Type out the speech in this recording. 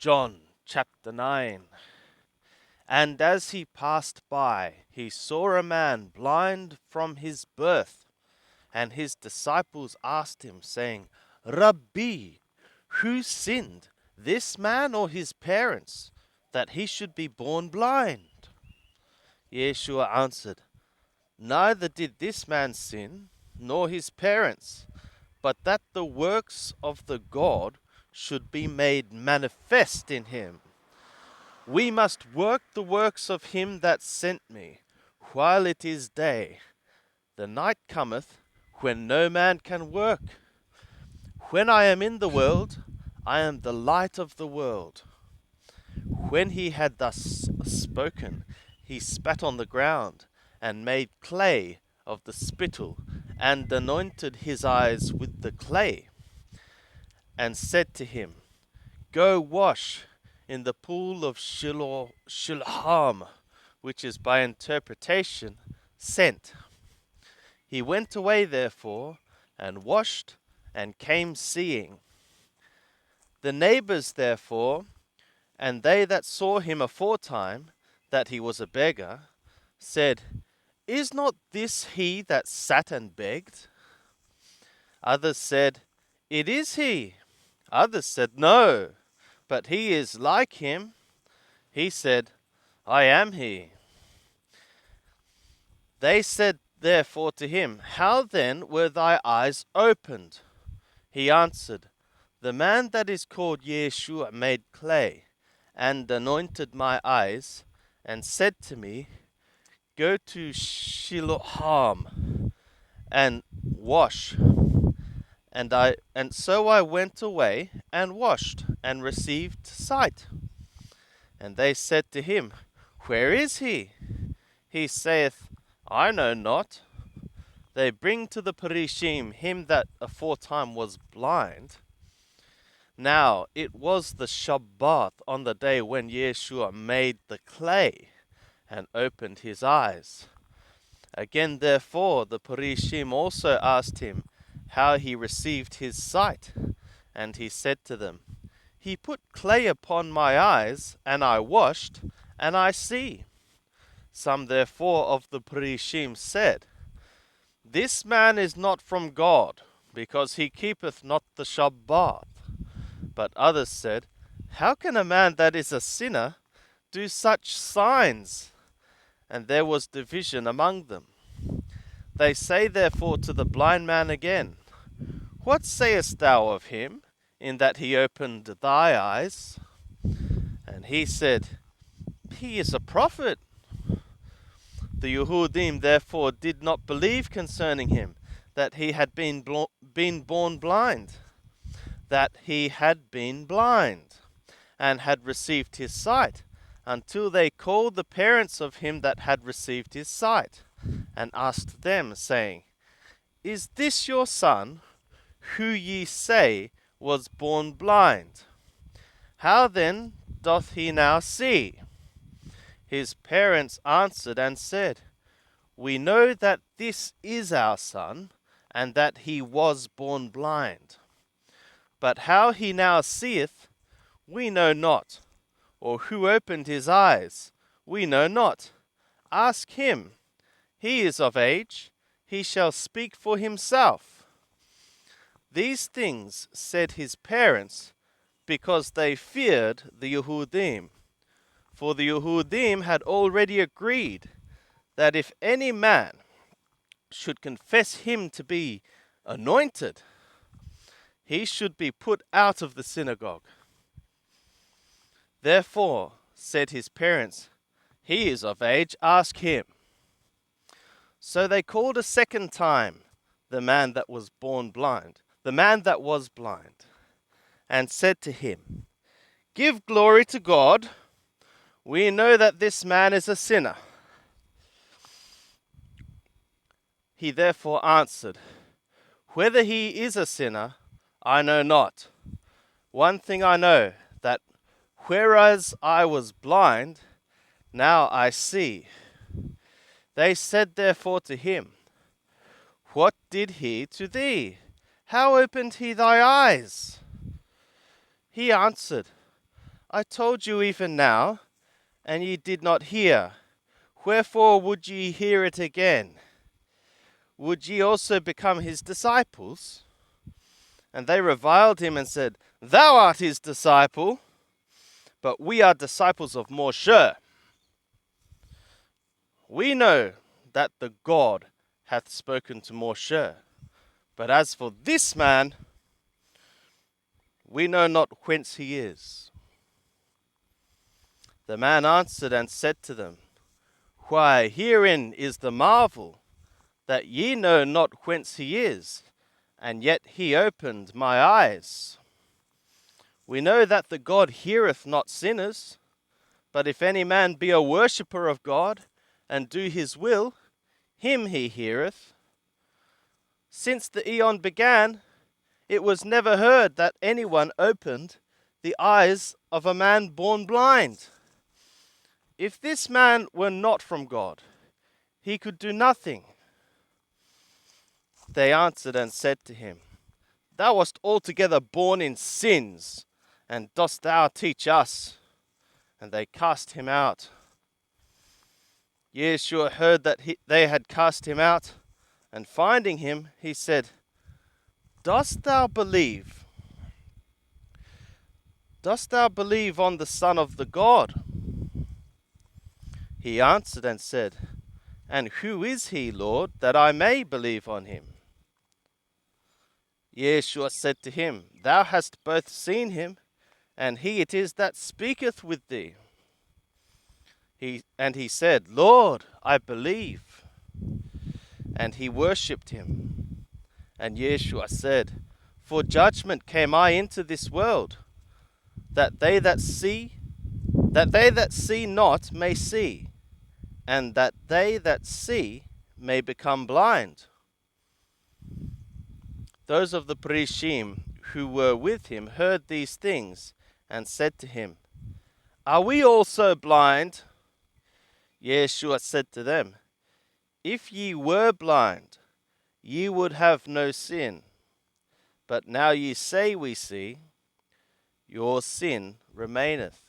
John chapter 9. And as he passed by, he saw a man blind from his birth. And his disciples asked him, saying, Rabbi, who sinned, this man or his parents, that he should be born blind? Yeshua answered, Neither did this man sin, nor his parents, but that the works of the God should be made manifest in him. We must work the works of him that sent me, while it is day. The night cometh, when no man can work. When I am in the world, I am the light of the world. When he had thus spoken, he spat on the ground, and made clay of the spittle, and anointed his eyes with the clay, and said to him, Go wash in the pool of Siloam, which is by interpretation, sent. He went away therefore, and washed, and came seeing. The neighbors therefore, and they that saw him aforetime, that he was a beggar, said, Is not this he that sat and begged? Others said, It is he. Others said, No, but he is like him. He said, I am he. They said therefore to him, How then were thy eyes opened? He answered, The man that is called Yeshua made clay, and anointed my eyes, and said to me, Go to Siloam, and wash. And so I went away, and washed, and received sight. And they said to him, Where is he? He saith, I know not. They bring to the Parishim him that aforetime was blind. Now it was the Shabbat on the day when Yeshua made the clay, and opened his eyes. Again therefore the Parishim also asked him how he received his sight. And he said to them, He put clay upon my eyes, and I washed, and I see. Some therefore of the Parishim said, This man is not from God, because he keepeth not the Shabbat. But others said, How can a man that is a sinner do such signs? And there was division among them. They say therefore to the blind man again, What sayest thou of him, in that he opened thy eyes? And he said, He is a prophet. The Yehudim therefore did not believe concerning him, that he had been born blind, and had received his sight, until they called the parents of him that had received his sight, and asked them, saying, Is this your son, who ye say was born blind? How then doth he now see? His parents answered and said, We know that this is our son, and that he was born blind. But how he now seeth, we know not, or who opened his eyes, we know not. Ask him. He is of age, he shall speak for himself. These things said his parents, because they feared the Yehudim. For the Yehudim had already agreed that if any man should confess him to be anointed, he should be put out of the synagogue. Therefore, said his parents, He is of age, ask him. So they called a second time the man that was blind, and said to him, Give glory to God. We know that this man is a sinner. He therefore answered, Whether he is a sinner, I know not. One thing I know, that whereas I was blind, now I see. They said therefore to him, What did he to thee? How opened he thy eyes? He answered, I told you even now, and ye did not hear. Wherefore would ye hear it again? Would ye also become his disciples? And they reviled him and said, Thou art his disciple, but we are disciples of Moshe. We know that the God hath spoken to Moshe. But as for this man, we know not whence he is. The man answered and said to them, Why, herein is the marvel, that ye know not whence he is, and yet he opened my eyes. We know that the God heareth not sinners, but if any man be a worshipper of God, and do his will, him he heareth. Since the eon began, it was never heard that anyone opened the eyes of a man born blind. If this man were not from God, he could do nothing. They answered and said to him, Thou wast altogether born in sins, and dost thou teach us? And they cast him out. Yeshua heard that they had cast him out, and finding him, he said, Dost thou believe? Dost thou believe on the Son of the God? He answered and said, And who is he, Lord, that I may believe on him? Yeshua said to him, Thou hast both seen him, and he it is that speaketh with thee. He said, Lord, I believe. And he worshipped him. And Yeshua said, For judgment came I into this world, that they that see not may see, and that they that see may become blind. Those of the Perishim who were with him heard these things, and said to him, Are we also blind? Yeshua said to them, If ye were blind, ye would have no sin. But now ye say we see, your sin remaineth.